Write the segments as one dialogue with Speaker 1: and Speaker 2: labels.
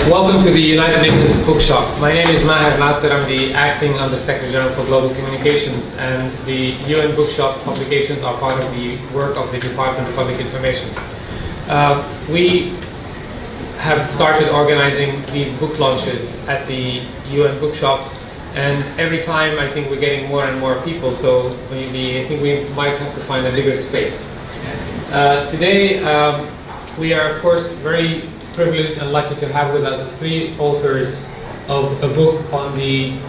Speaker 1: Welcome to the United Nations Bookshop. My name is Maher Nasser. I'm the Acting Under Secretary General for Global Communications, and the UN Bookshop publications are part of the work of the Department of Public Information. We have started organizing these book launches at the UN Bookshop, and every time I think we're getting more and more people, so I think we might have to find a bigger space. Today we are of course very privileged and lucky to have with us three authors of a book on the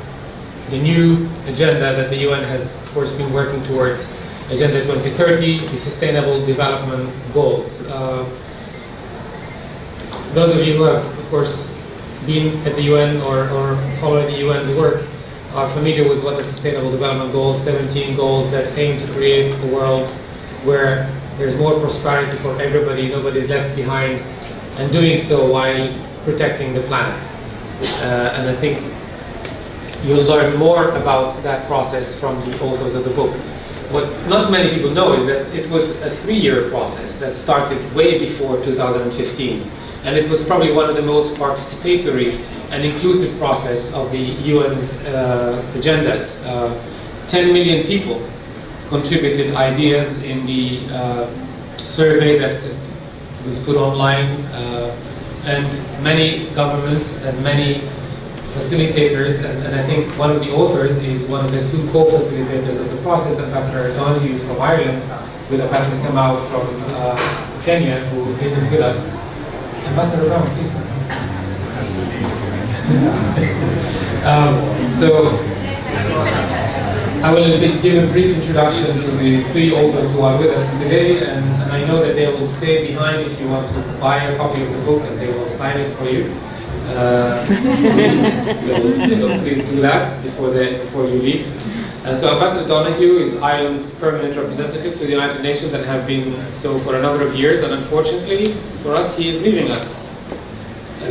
Speaker 1: new agenda that the UN has of course been working towards, Agenda 2030, the Sustainable Development Goals. Those of you who have of course been at the UN or following the UN's work are familiar with what the Sustainable Development Goals, 17 goals that aim to create a world where there's more prosperity for everybody, nobody is left behind, and doing so while protecting the planet. And I think you'll learn more about that process from the authors of the book. What not many people know is that it was a 3-year process that started way before 2015. And it was probably one of the most participatory and inclusive process of the UN's agendas. 10 million people contributed ideas in the survey that was put online, and many governments and many facilitators, and I think one of the authors is one of the two co-facilitators of the process, Ambassador Donoghue from Ireland, with Ambassador Kamau from Kenya, who isn't with us. Ambassador Brown, please. So I will give a brief introduction to the three authors who are with us today, and I know that they will stay behind if you want to buy a copy of the book, and they will sign it for you. So please do that before you leave. So Ambassador Donoghue is Ireland's permanent representative to the United Nations and have been so for a number of years, and unfortunately for us he is leaving us,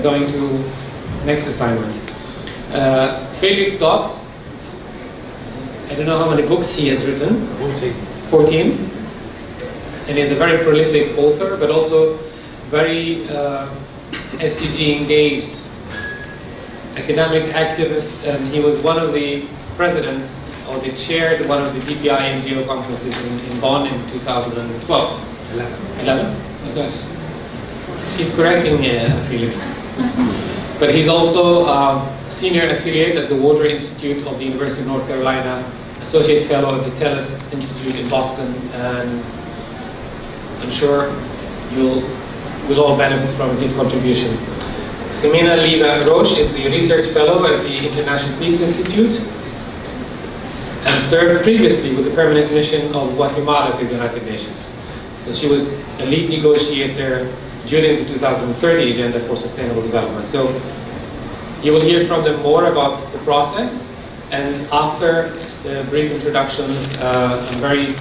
Speaker 1: going to next assignment. Felix Dodds, I don't know how many books he has written. 14. And he's a very prolific author, but also very SDG engaged academic activist, and he was one of the presidents, or they chaired one of the DPI NGO conferences in Bonn in 2012. 11? Oh gosh. Keep correcting me, Felix. But he's also senior affiliate at the Water Institute of the University of North Carolina, associate fellow at the Telus Institute in Boston, and I'm sure we'll all benefit from his contribution. Jimena Roesch is the research fellow at the International Peace Institute and served previously with the permanent mission of Guatemala to the United Nations. So she was a lead negotiator during the 2030 Agenda for Sustainable Development. So you will hear from them more about the process, and after the brief introductions, I'm very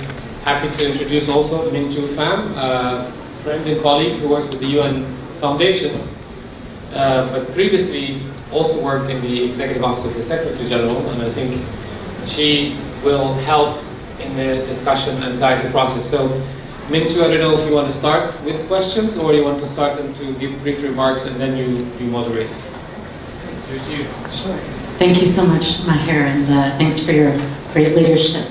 Speaker 1: happy to introduce also Minh Chu Pham, a friend and colleague who works with the UN Foundation, but previously also worked in the Executive Office of the Secretary General, and I think she will help in the discussion and guide the process. So Minh Chu, I don't know if you want to start with questions or you want to start them to give brief remarks and then you moderate.
Speaker 2: Sure. Thank you so much, Maher, and thanks for your great leadership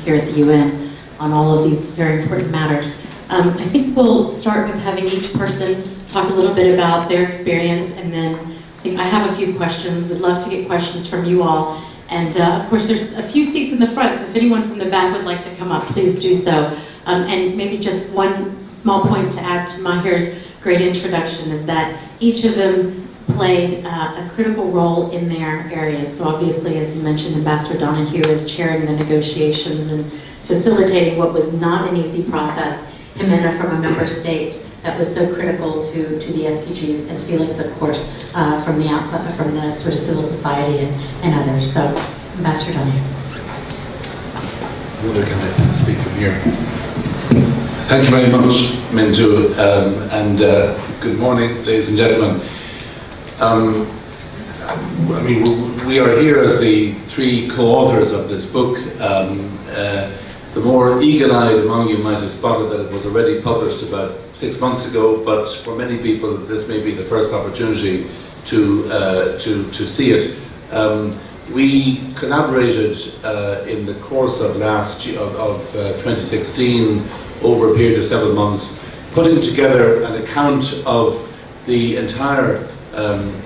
Speaker 2: here at the UN on all of these very important matters. I think we'll start with having each person talk a little bit about their experience, and then I think I have a few questions. We'd love to get questions from you all. And of course, there's a few seats in the front, so if anyone from the back would like to come up, please do so. And maybe just one small point to add to Maher's great introduction is that each of them played a critical role in their areas. So obviously, as you mentioned, Ambassador Donoghue is chairing the negotiations and facilitating what was not an easy process. Jimena from a member state that was so critical to the SDGs, and Felix, of course, from the outside, from the sort of civil society and others. So, Ambassador Donoghue.
Speaker 3: Can I speak from here? Thank you very much, Minh Chu, and good morning, ladies and gentlemen. I mean, we are here as the three co-authors of this book. The more eagle-eyed among you might have spotted that it was already published about 6 months ago, but for many people this may be the first opportunity to see it. We collaborated in the course of 2016 over a period of several months, putting together an account of the entire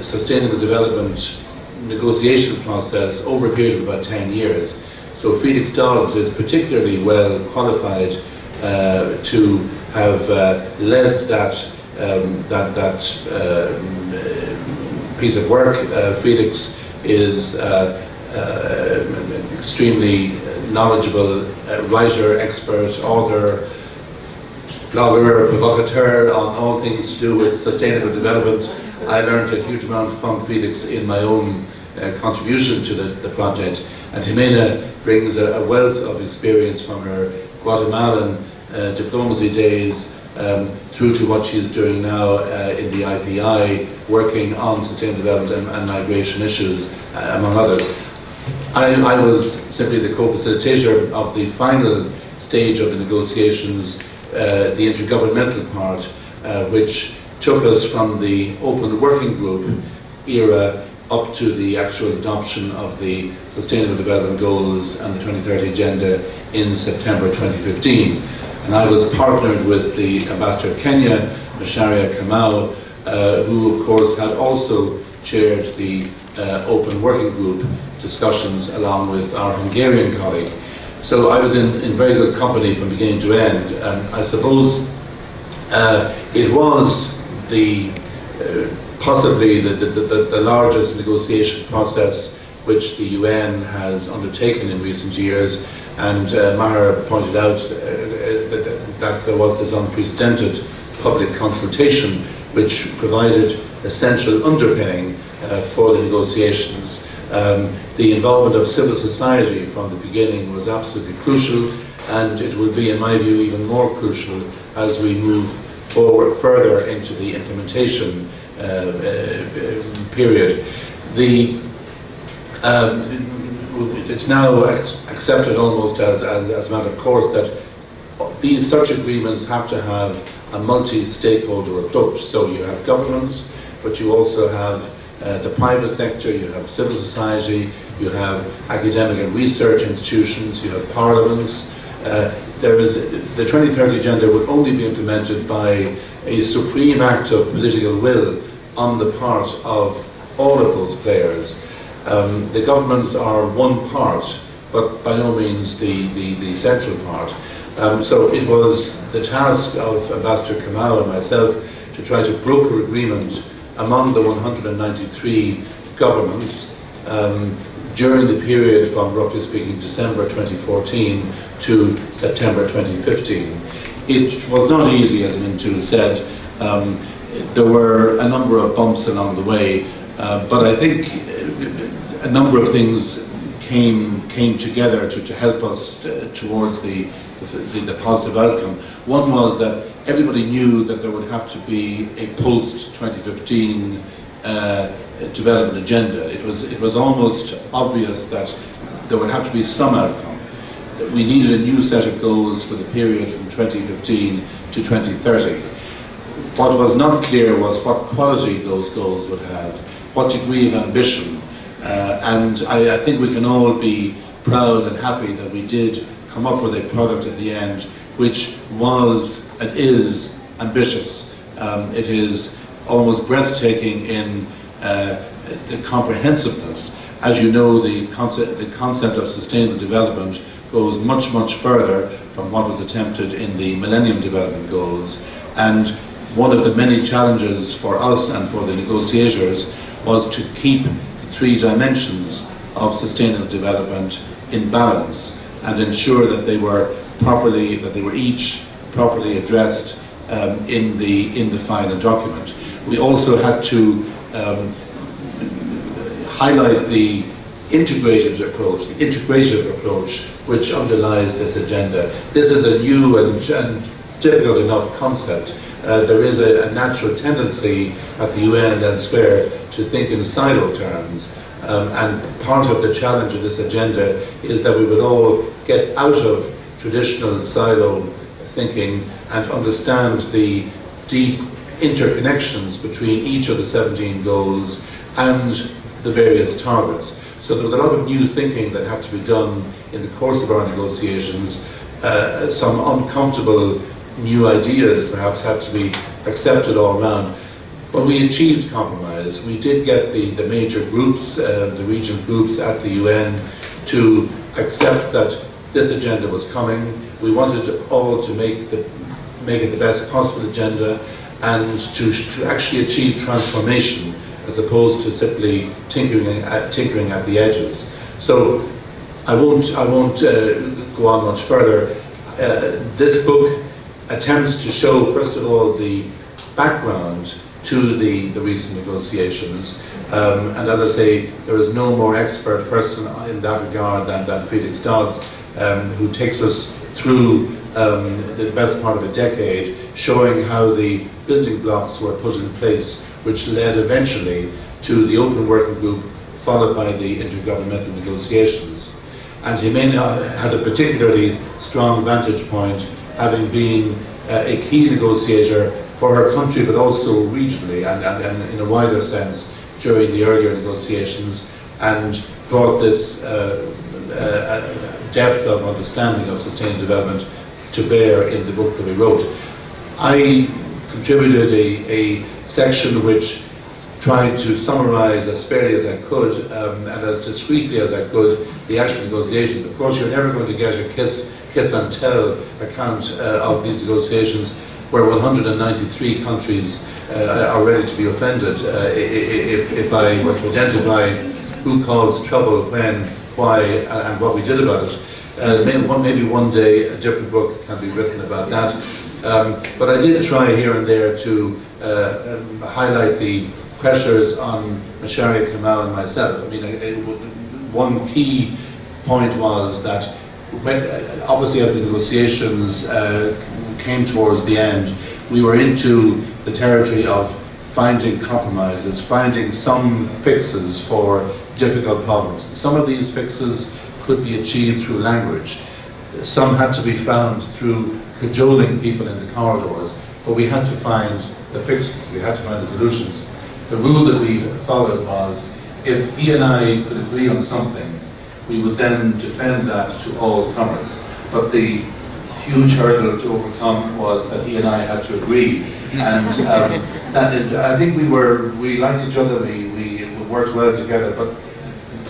Speaker 3: sustainable development negotiation process over a period of about 10 years. So Felix Dodds is particularly well qualified to have led that piece of work. Felix is extremely knowledgeable writer, expert, author, blogger, provocateur on all things to do with sustainable development. I learned a huge amount from Felix in my own contribution to the project, and Jimena brings a wealth of experience from her Guatemalan diplomacy days through to what she's doing now in the IPI, working on sustainable development and migration issues, among others. I was simply the co-facilitator of the final stage of the negotiations, the intergovernmental part, which took us from the open working group era up to the actual adoption of the Sustainable Development Goals and the 2030 Agenda in September 2015. And I was partnered with the Ambassador of Kenya, Macharia Kamau, who of course had also chaired the open working group discussions along with our Hungarian colleague. So I was in very good company from beginning to end. I suppose it was possibly the largest negotiation process which the UN has undertaken in recent years, and Maher pointed out that there was this unprecedented public consultation which provided essential underpinning for the negotiations. The involvement of civil society from the beginning was absolutely crucial, and it will be, in my view, even more crucial as we move forward further into the implementation period. It's now accepted almost as a matter of course that such agreements have to have a multi-stakeholder approach. So you have governments, but you also have the private sector, you have civil society, you have academic and research institutions, you have parliaments. The 2030 Agenda would only be implemented by a supreme act of political will on the part of all of those players. The governments are one part, but by no means the central part. So it was the task of Ambassador Kamau and myself to try to broker agreement among the 193 governments during the period from, roughly speaking, December 2014 to September 2015. It was not easy, as Mintu said. There were a number of bumps along the way, but I think a number of things came together to help us towards the positive outcome. One was that everybody knew that there would have to be a post-2015 development agenda. It was almost obvious that there would have to be some outcome. We needed a new set of goals for the period from 2015 to 2030. What was not clear was what quality those goals would have, what degree of ambition, and I think we can all be proud and happy that we did come up with a product at the end which was and is ambitious. It is almost breathtaking in the comprehensiveness. As you know, the concept of sustainable development goes much, much further from what was attempted in the Millennium Development Goals. And one of the many challenges for us and for the negotiators was to keep the three dimensions of sustainable development in balance and ensure that they were each properly addressed in the final document. We also had to highlight the integrative approach which underlies this agenda. This is a new and difficult enough concept. There is a natural tendency at the UN and elsewhere to think in silo terms, and part of the challenge of this agenda is that we would all get out of traditional silo thinking and understand the deep interconnections between each of the 17 goals and the various targets. So there was a lot of new thinking that had to be done in the course of our negotiations. Some uncomfortable new ideas perhaps had to be accepted all around. But we achieved compromise. We did get the major groups, the regional groups at the UN to accept that this agenda was coming. We wanted all to make it the best possible agenda and to actually achieve transformation as opposed to simply tinkering at the edges. So I won't go on much further. This book attempts to show, first of all, the background to the recent negotiations. And as I say, there is no more expert person in that regard than Felix Dodds, who takes us through the best part of a decade, showing how the building blocks were put in place, which led eventually to the open working group, followed by the intergovernmental negotiations. And Jimena had a particularly strong vantage point, having been a key negotiator for her country, but also regionally and in a wider sense during the earlier negotiations, and brought this depth of understanding of sustainable development to bear in the book that we wrote. I contributed a section which tried to summarize as fairly as I could and as discreetly as I could the actual negotiations. Of course, you're never going to get a kiss and tell account of these negotiations where 193 countries are ready to be offended. If I were to identify who caused trouble, when, why, and what we did about it, maybe one day a different book can be written about that. But I did try here and there to highlight the pressures on Masharia Kamal and myself. I mean, one key point was that obviously as the negotiations came towards the end, we were into the territory of finding compromises, finding some fixes for difficult problems. Some of these fixes could be achieved through language. Some had to be found through cajoling people in the corridors, but we had to find the fixes, we had to find the solutions. The rule that we followed was, if he and I could agree on something, we would then defend that to all comers. But the huge hurdle to overcome was that he and I had to agree. And I think we liked each other, we worked well together, but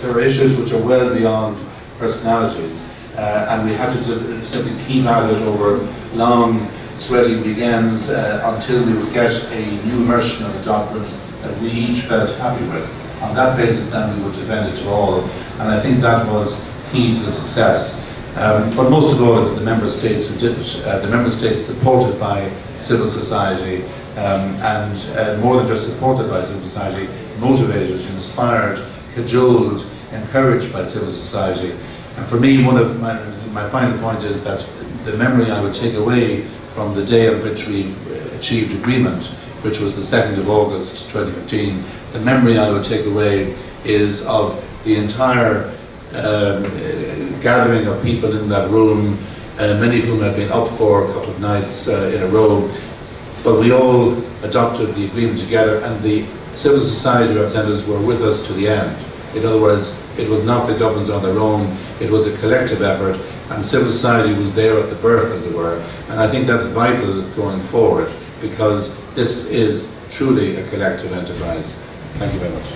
Speaker 3: there are issues which are well beyond personalities. And we had to simply keep at it over long, sweaty weekends until we would get a new version of the document that we each felt happy with. On that basis, then we would defend it to all, and I think that was key to the success. But most of all, it was the member states who did it. The member states supported by civil society, and more than just supported by civil society, motivated, inspired, cajoled, encouraged by civil society. And for me, one of my final point is that the memory I would take away from the day on which we achieved agreement, which was the 2nd of August 2015, the memory I would take away is of the entire gathering of people in that room, many of whom had been up for a couple of nights in a row, but we all adopted the agreement together, and the civil society representatives were with us to the end. In other words, it was not the governments on their own, it was a collective effort, and civil society was there at the birth, as it were. And I think that's vital going forward, because this is truly a collective enterprise. Thank you very much.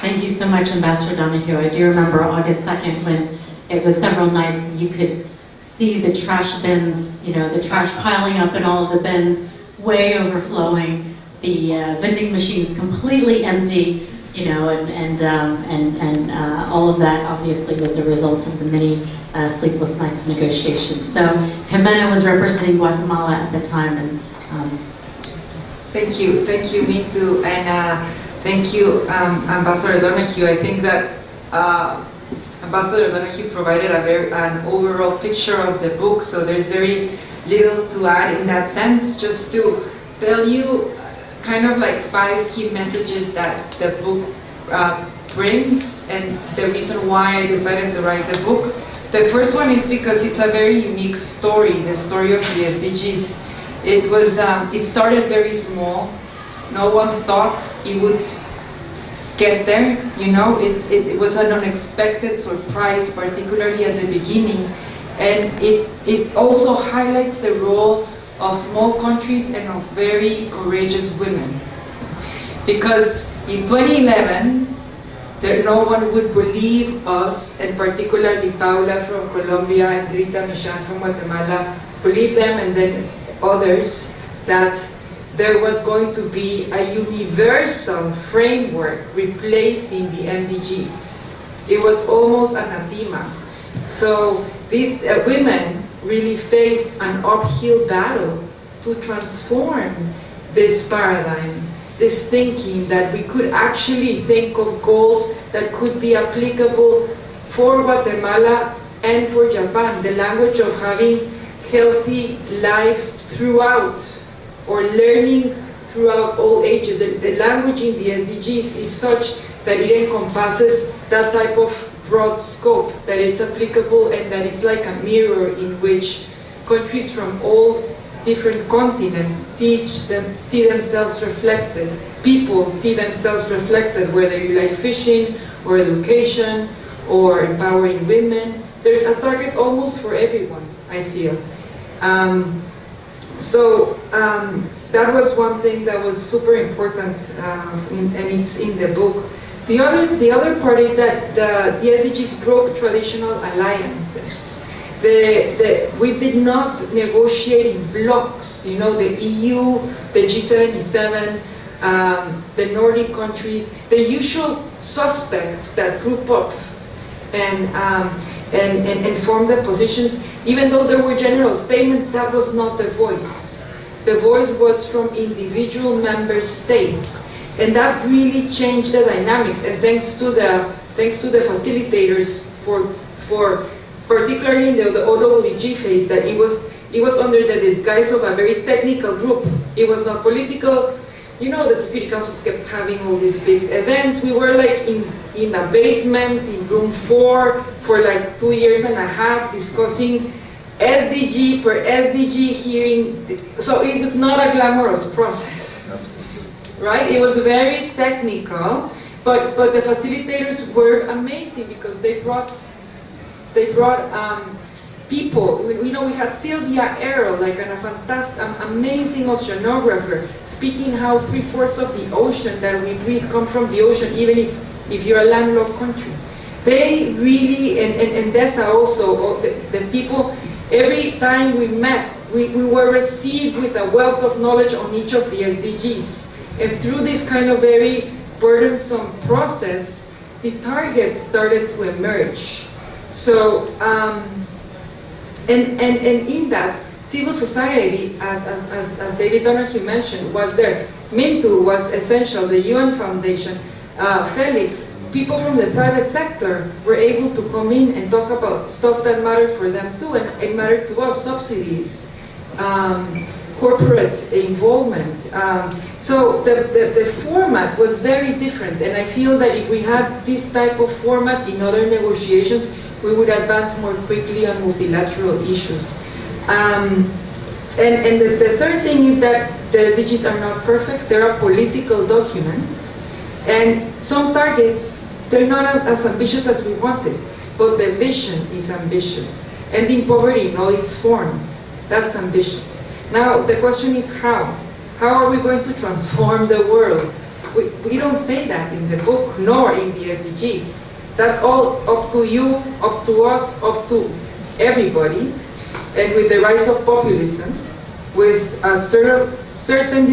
Speaker 2: Thank you so much, Ambassador Donoghue. I do remember August 2nd when it was several nights and you could see the trash bins, the trash piling up in all of the bins, way overflowing, the vending machines completely empty, and all of that obviously was a result of the many sleepless nights of negotiations. So Jimena was representing Guatemala at the time, and
Speaker 4: thank you, me too, and thank you, Ambassador Donoghue. I think that Ambassador Donoghue provided an overall picture of the book, so there's very little to add in that sense. Just to tell you kind of like 5 key messages that the book brings, and the reason why I decided to write the book. The first one is because it's a very unique story. The story of the SDGs It started very small. No one thought it would get there, you know. It was an unexpected surprise, particularly at the beginning. And it also highlights the role of small countries and of very courageous women. Because in 2011, no one would believe us, and particularly Paula from Colombia and Rita Michan from Guatemala, believe them and then others, that there was going to be a universal framework replacing the MDGs. It was almost anathema. So these women really faced an uphill battle to transform this paradigm, this thinking that we could actually think of goals that could be applicable for Guatemala and for Japan. The language of having healthy lives throughout, or learning throughout all ages. The language in the SDGs is such that it encompasses that type of broad scope, that it's applicable and that it's like a mirror in which countries from all different continents see themselves reflected. People see themselves reflected, whether you like fishing or education or empowering women. There's a target almost for everyone, I feel. That was one thing that was super important, and it's in the book. The other part is that the SDGs broke traditional alliances. We did not negotiate in blocks. You know, the EU, the G77, the Nordic countries, the usual suspects that group up and form their positions. Even though there were general statements, that was not the voice. The voice was from individual member states, and that really changed the dynamics. And thanks to the facilitators for particularly in the OWG phase, that it was under the disguise of a very technical group. It was not political. You know, the security councils kept having all these big events. We were like in a basement in room 4 for like 2.5 years discussing SDG per SDG, hearing. So it was not a glamorous process, right? It was very technical, but the facilitators were amazing because they brought people. We had Sylvia Arrow, like a fantastic, amazing oceanographer, speaking how 3/4 of the ocean that we breathe come from the ocean, even if you're a landlocked country. They really, and Dessa also, the people, every time we met, we were received with a wealth of knowledge on each of the SDGs. And through this kind of very burdensome process, the targets started to emerge. So, and in that, civil society, as David Donoghue mentioned, was there. Mintu was essential, the UN Foundation, Felix, people from the private sector were able to come in and talk about stuff that mattered for them too, and it mattered to us, subsidies, corporate involvement. So the format was very different, and I feel that if we had this type of format in other negotiations, we would advance more quickly on multilateral issues. And the third thing is that the SDGs are not perfect. They're a political document, and some targets, they're not as ambitious as we wanted, but the vision is ambitious. Ending poverty in all its forms, that's ambitious. Now the question is how? How are we going to transform the world? We don't say that in the book, nor in the SDGs. That's all up to you, up to us, up to everybody. And with the rise of populism, with a certain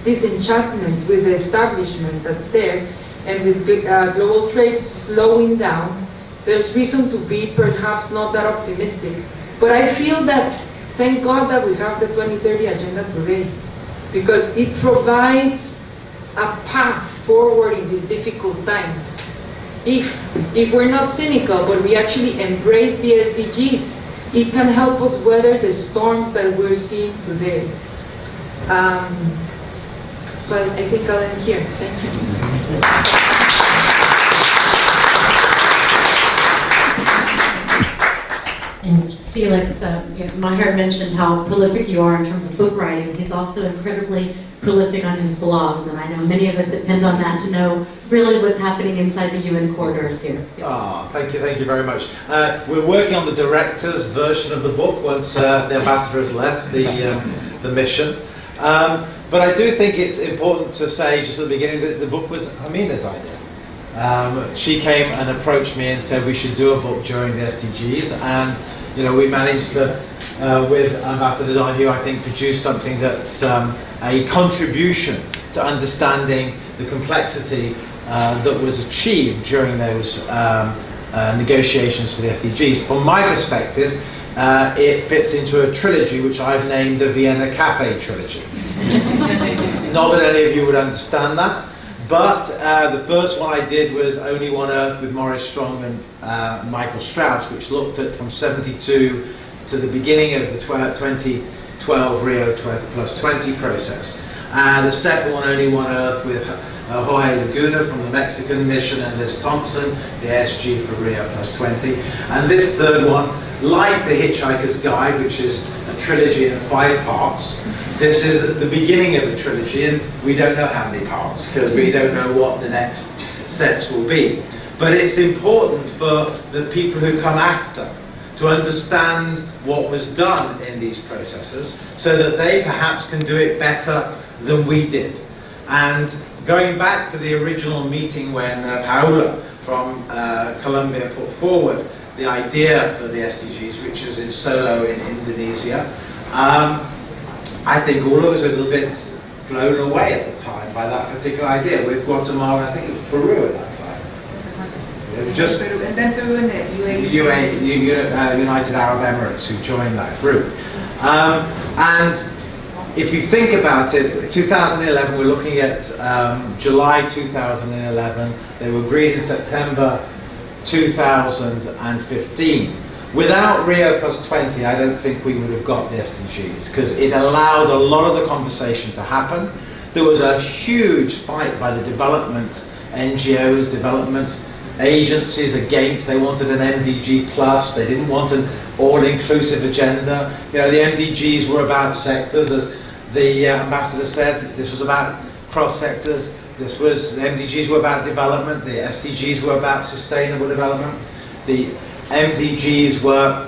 Speaker 4: disenchantment with the establishment that's there, and with global trade slowing down, there's reason to be perhaps not that optimistic. But I feel that, thank God that we have the 2030 agenda today, because it provides a path forward in these difficult times. If we're not cynical, but we actually embrace the SDGs, it can help us weather the storms that we're seeing today. So I think I'll end here. Thank you.
Speaker 2: And Felix, Maher mentioned how prolific you are in terms of book writing. He's also incredibly prolific on his blogs, and I know many of us depend on that to know really what's happening inside the UN corridors here.
Speaker 5: Thank you very much. We're working on the director's version of the book once the ambassador has left the mission. But I do think it's important to say just at the beginning that the book was Jimena's idea. She came and approached me and said we should do a book during the SDGs, and we managed to, with Ambassador Donoghue, I think, produce something that's a contribution to understanding the complexity that was achieved during those negotiations for the SDGs. From my perspective, it fits into a trilogy which I've named the Vienna Cafe Trilogy. Not that any of you would understand that, but the first one I did was Only One Earth with Maurice Strong and Michael Strauss, which looked at from 72 to the beginning of the 2012 Rio Plus 20 process. And the second one, Only One Earth, with Jorge Laguna from the Mexican mission and Liz Thompson, the ASG for Rio Plus 20. And this third one, like The Hitchhiker's Guide, which is a trilogy in 5 parts, this is the beginning of the trilogy, and we don't know how many parts, because we don't know what the next sets will be. But it's important for the people who come after to understand what was done in these processes, so that they perhaps can do it better than we did. And going back to the original meeting when Paola from Colombia put forward the idea for the SDGs, which was in Solo in Indonesia, I think all of us were a little bit blown away at the time by that particular idea. With Guatemala, I think it was Peru at that time. It was just
Speaker 4: Peru, and then Peru and the UAE.
Speaker 5: United Arab Emirates, who joined that group. And if you think about it, 2011, we're looking at July 2011. They were agreed in September 2015. Without Rio Plus 20, I don't think we would have got the SDGs, because it allowed a lot of the conversation to happen. There was a huge fight by the development NGOs, development agencies against. They wanted an MDG plus. They didn't want an all-inclusive agenda. The MDGs were about sectors, as the ambassador said. This was about cross sectors. The MDGs were about development. The SDGs were about sustainable development. The MDGs were,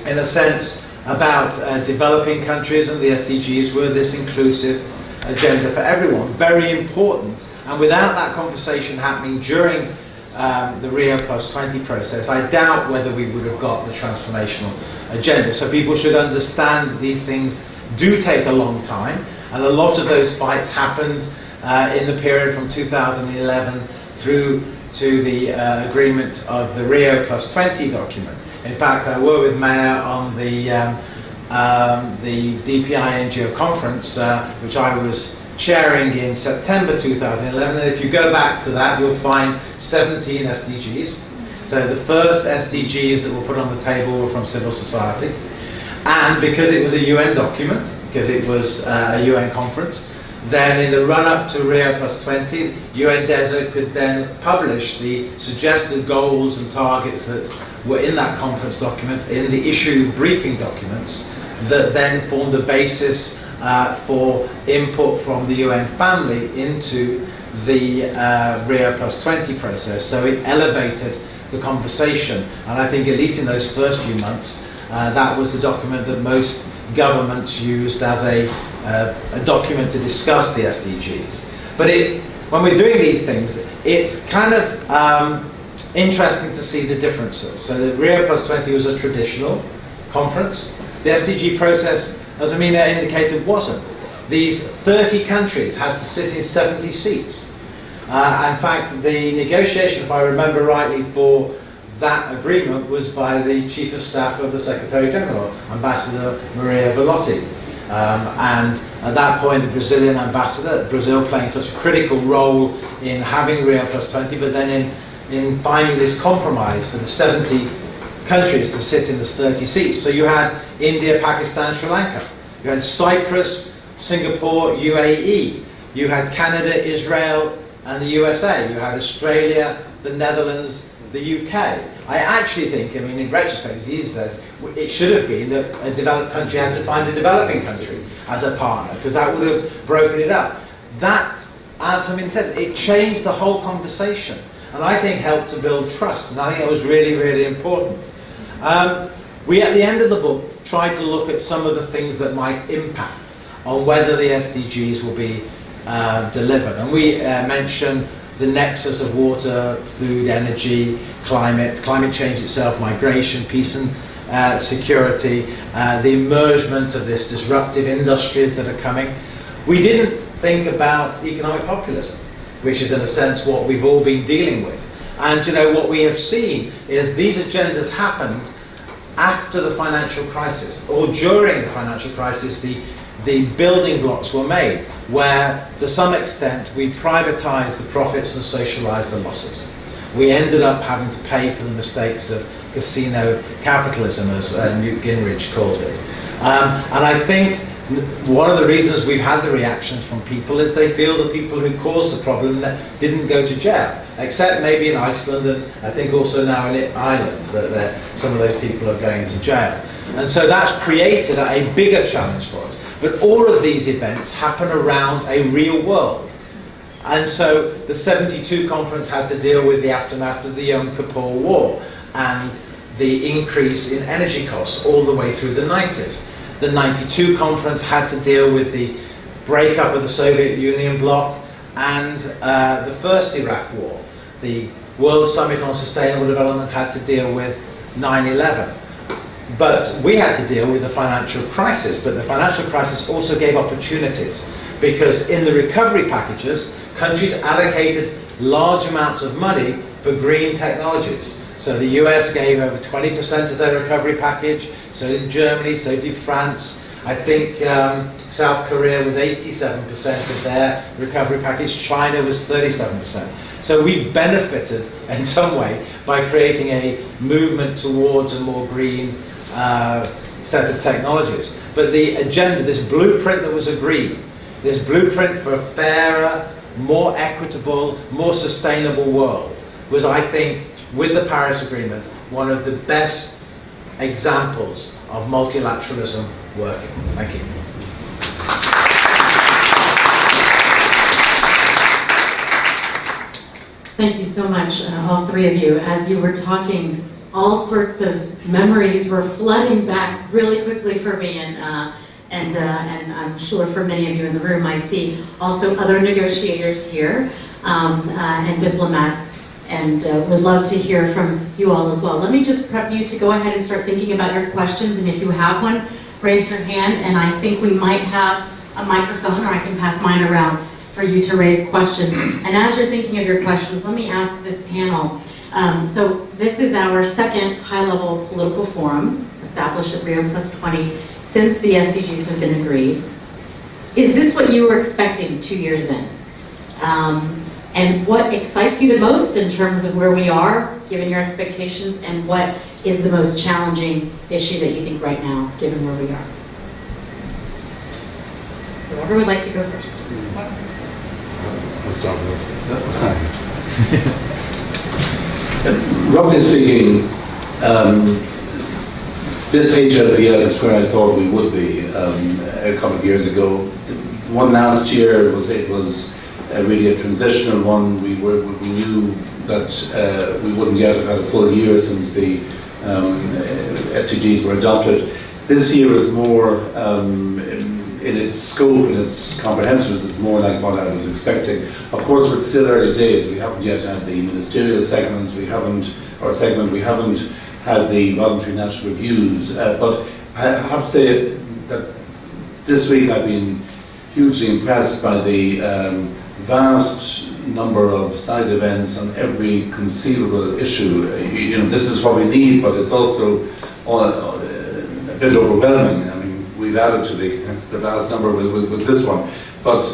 Speaker 5: in a sense, about developing countries, and the SDGs were this inclusive agenda for everyone. Very important. And without that conversation happening during the Rio Plus 20 process, I doubt whether we would have got the transformational agenda. So people should understand these things do take a long time, and a lot of those fights happened in the period from 2011 through to the agreement of the Rio Plus 20 document. In fact, I worked with Maya on the DPI NGO conference, which I was chairing in September 2011, and if you go back to that, you'll find 17 SDGs. So the first SDGs that were put on the table were from civil society, and because it was a UN document, because it was a UN conference, then in the run-up to Rio Plus 20, UN DESA could then publish the suggested goals and targets that were in that conference document in the issue briefing documents that then formed the basis for input from the UN family into the Rio Plus 20 process. So it elevated the conversation, and I think at least in those first few months, that was the document that most governments used as a document to discuss the SDGs. But when we're doing these things, it's kind of interesting to see the differences. So the Rio Plus 20 was a traditional conference. The SDG process, as Jimena indicated, wasn't. These 30 countries had to sit in 70 seats. In fact, the negotiation, if I remember rightly, for that agreement was by the Chief of Staff of the Secretary General, Ambassador Maria Velotti. And at that point, the Brazilian ambassador, Brazil playing such a critical role in having Rio Plus 20, but then in finding this compromise for the 70 countries to sit in the 30 seats. So you had India, Pakistan, Sri Lanka. You had Cyprus, Singapore, UAE. You had Canada, Israel, and the USA. You had Australia, the Netherlands, the UK. I actually think, I mean, in retrospect, as he says, it should have been that a developed country had to find a developing country as a partner, because that would have broken it up. That, as Hamin said, it changed the whole conversation, and I think helped to build trust, and I think that was really, really important. We, at the end of the book, tried to look at some of the things that might impact on whether the SDGs will be delivered, and we mentioned the nexus of water, food, energy, climate change itself, migration, peace and security, the emergence of this disruptive industries that are coming. We didn't think about economic populism, which is in a sense what we've all been dealing with. And you know, what we have seen is these agendas happened after the financial crisis, or during the financial crisis. The building blocks were made, where to some extent we privatized the profits and socialized the losses. We ended up having to pay for the mistakes of casino capitalism, as Newt Gingrich called it. And I think one of the reasons we've had the reactions from people is they feel the people who caused the problem that didn't go to jail, except maybe in Iceland, and I think also now in Ireland, that some of those people are going to jail. And so that's created a bigger challenge for us. But all of these events happen around a real world. And so the 72 conference had to deal with the aftermath of the Yom Kippur War and the increase in energy costs all the way through the 90s. The 92 conference had to deal with the breakup of the Soviet Union bloc and the first Iraq war. The World Summit on Sustainable Development had to deal with 9/11. But we had to deal with the financial crisis, but the financial crisis also gave opportunities, because in the recovery packages, countries allocated large amounts of money for green technologies. So the US gave over 20% of their recovery package, so did Germany, so did France. I think South Korea was 87% of their recovery package, China was 37%. So we've benefited in some way by creating a movement towards a more green set of technologies. But the agenda, this blueprint that was agreed, this blueprint for a fairer, more equitable, more sustainable world, was, I think, with the Paris Agreement, one of the best examples of multilateralism working. Thank you.
Speaker 2: Thank you so much, all three of you. As you were talking, all sorts of memories were flooding back really quickly for me, and I'm sure for many of you in the room. I see also other negotiators here and diplomats, and would love to hear from you all as well. Let me just prep you to go ahead and start thinking about your questions, and if you have one, raise your hand, and I think we might have a microphone, or I can pass mine around for you to raise questions. And as you're thinking of your questions, let me ask this panel. So this is our second high-level political forum established at Rio Plus 20 since the SDGs have been agreed. Is this what you were expecting 2 years in? And what excites you the most in terms of where we are, given your expectations, and what is the most challenging issue that you think right now, given where we are? Whoever would like to go first.
Speaker 3: I'll start with that. Roughly speaking, this HLPL is where I thought we would be a couple of years ago. One last year it was really a transitional one. We knew that we wouldn't yet have had a full year since the SDGs were adopted. This year is more in its scope, in its comprehensiveness, it's more like what I was expecting. Of course, it's still early days. We haven't yet had the ministerial segments. We haven't had the voluntary national reviews. But I have to say that this week I've been hugely impressed by the vast number of side events on every conceivable issue. This is what we need, but it's also a bit overwhelming. I mean, we've added to the vast number with this one. But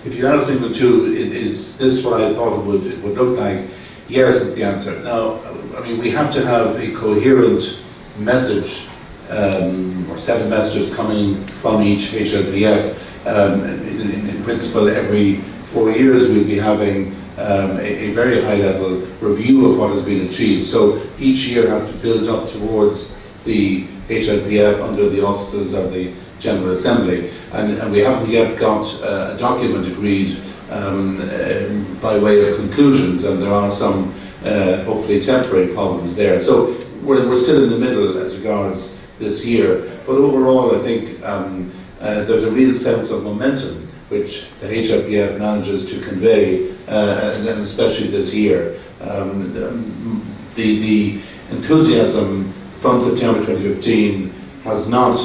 Speaker 3: if you ask me the two, is this what I thought it would look like? Yes, is the answer. Now, I mean, we have to have a coherent message or set of messages coming from each HLPF. In principle, every 4 years we'll be having a very high-level review of what has been achieved. So each year has to build up towards the HLPF under the auspices of the General Assembly, and we haven't yet got a document agreed by way of conclusions, and there are some hopefully temporary problems there. So we're still in the middle as regards this year, but overall I think there's a real sense of momentum which the HLPF manages to convey, and especially this year. The enthusiasm from September 2015 has not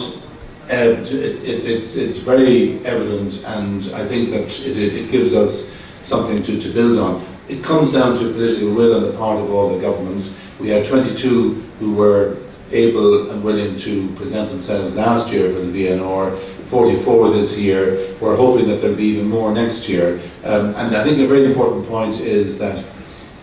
Speaker 3: ebbed. It's very evident, and I think that it gives us something to build on. It comes down to political will on the part of all the governments. We had 22 who were able and willing to present themselves last year for the VNR, 44 this year. We're hoping that there'll be even more next year. And I think a very important point is that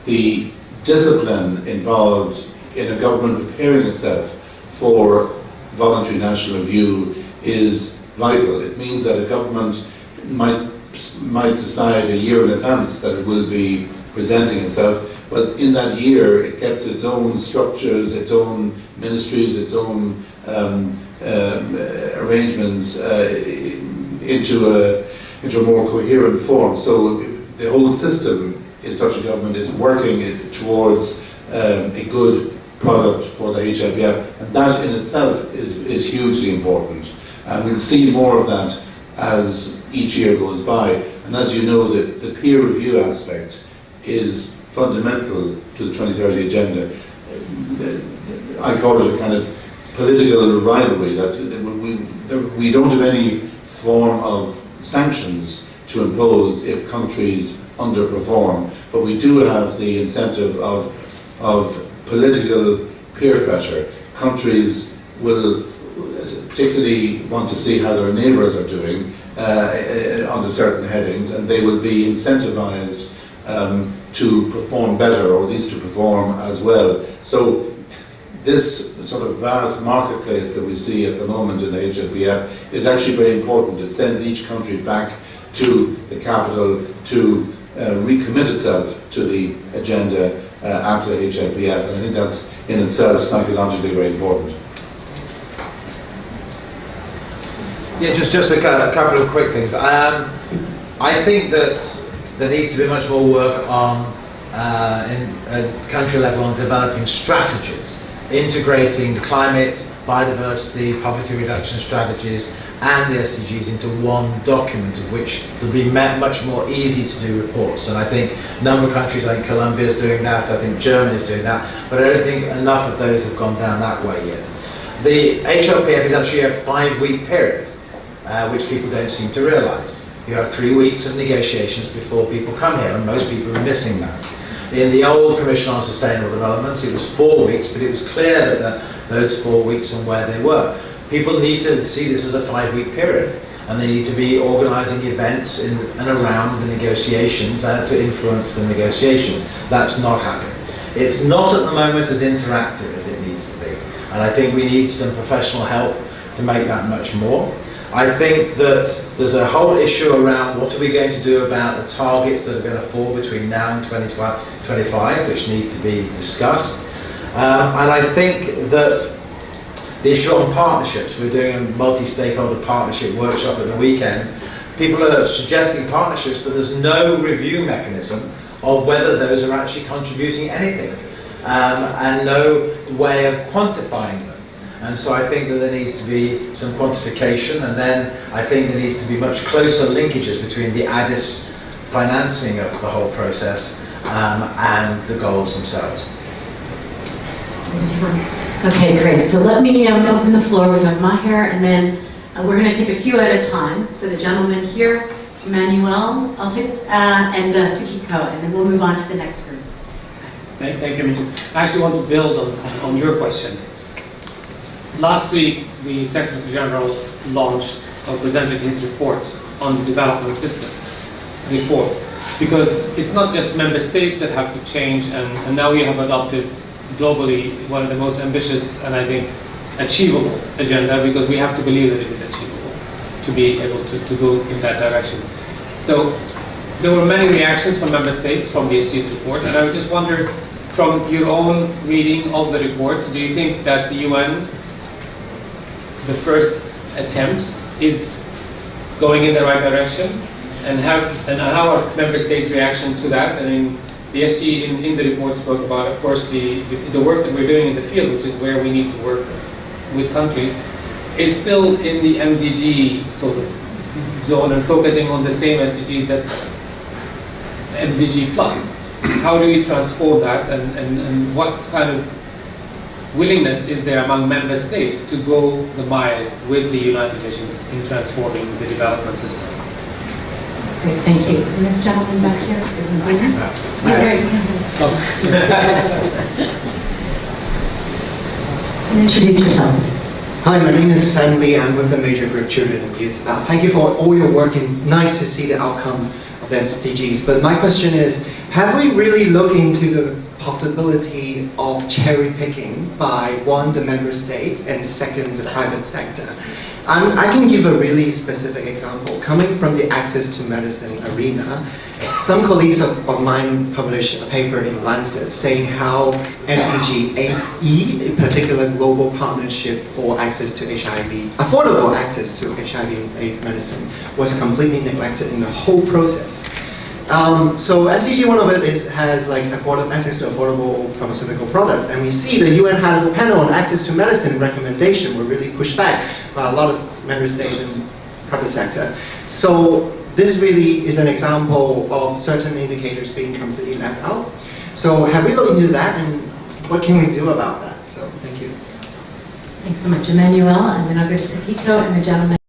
Speaker 3: the discipline involved in a government preparing itself for voluntary national review is vital. It means that a government might decide a year in advance that it will be presenting itself, but in that year it gets its own structures, its own ministries, its own arrangements into a more coherent form. So the whole system in such a government is working towards a good product for the HLPF, and that in itself is hugely important. And we'll see more of that as each year goes by. And as you know, the peer review aspect is fundamental to the 2030 agenda. I call it a kind of political rivalry, that we don't have any form of sanctions to impose if countries underperform, but we do have the incentive of political peer pressure. Countries will particularly want to see how their neighbours are doing under certain headings, and they will be incentivized to perform better, or at least to perform as well. So this sort of vast marketplace that we see at the moment in the HLPF is actually very important. It sends each country back to the capital to recommit itself to the agenda after the HLPF, and I think that's in itself psychologically very important.
Speaker 5: Yeah, just a couple of quick things. I think that there needs to be much more work on, in country level, on developing strategies, integrating climate, biodiversity, poverty reduction strategies, and the SDGs into one document, of which will be much more easy to do reports. And I think a number of countries, I think Colombia is doing that, I think Germany is doing that, but I don't think enough of those have gone down that way yet. The HLPF is actually a 5-week period, which people don't seem to realise. You have 3 weeks of negotiations before people come here, and most people are missing that. In the old Commission on Sustainable Development, it was 4 weeks, but it was clear that those 4 weeks and where they were. People need to see this as a 5-week period, and they need to be organising events in and around the negotiations to influence the negotiations. That's not happening. It's not at the moment as interactive as it needs to be, and I think we need some professional help to make that much more. I think that there's a whole issue around what are we going to do about the targets that are going to fall between now and 2025, which need to be discussed. And I think that the issue on partnerships, we're doing a multi-stakeholder partnership workshop at the weekend. People are suggesting partnerships, but there's no review mechanism of whether those are actually contributing anything, and no way of quantifying them. And so I think that there needs to be some quantification, and then I think there needs to be much closer linkages between the ADIS financing of the whole process and the goals themselves.
Speaker 2: Okay, great. So let me open the floor. We have Maher, and then we're going to take a few at a time. So the gentleman here, Emmanuel, I'll take, and Sakiko, and then we'll move on to the next group.
Speaker 1: Thank you. I actually want to build on your question. Last week, the Secretary General launched or presented his report on the development system reform, because it's not just member states that have to change, and now we have adopted globally one of the most ambitious and I think achievable agenda, because we have to believe that it is achievable to be able to go in that direction. So there were many reactions from member states from the SDGs report, and I would just wonder, from your own reading of the report, do you think that the UN, the first attempt, is going in the right direction? And how are member states' reaction to that? I mean, the SG in the report spoke about, of course, the work that we're doing in the field, which is where we need to work with countries, is still in the MDG sort of zone and focusing on the same SDGs that MDG plus. How do we transform that, and what kind of willingness is there among member states to go the mile with the United Nations in transforming the development system?
Speaker 2: Great, thank you. And this gentleman back here. He's very And introduce yourself.
Speaker 6: Hi, my name is Sam Lee. I'm with the Major Group Children and Youth. Thank you for all your work, and nice to see the outcome of the SDGs. But my question is, have we really looked into the possibility of cherry picking by one, the member states, and second, the private sector? I can give a really specific example. Coming from the access to medicine arena, some colleagues of mine published a paper in Lancet saying how MDG 8E, in particular global partnership for access to HIV, affordable access to HIV AIDS medicine, was completely neglected in the whole process. So SDG, one of it has like access to affordable pharmaceutical products, and we see the UN had a panel on access to medicine recommendation were really pushed back by a lot of member states and private sector. So this really is an example of certain indicators being completely left out. So have we looked into that, and what can we do about that? So thank you.
Speaker 2: Thanks so much, Emmanuel, and then I'll go to Sakiko and the gentleman.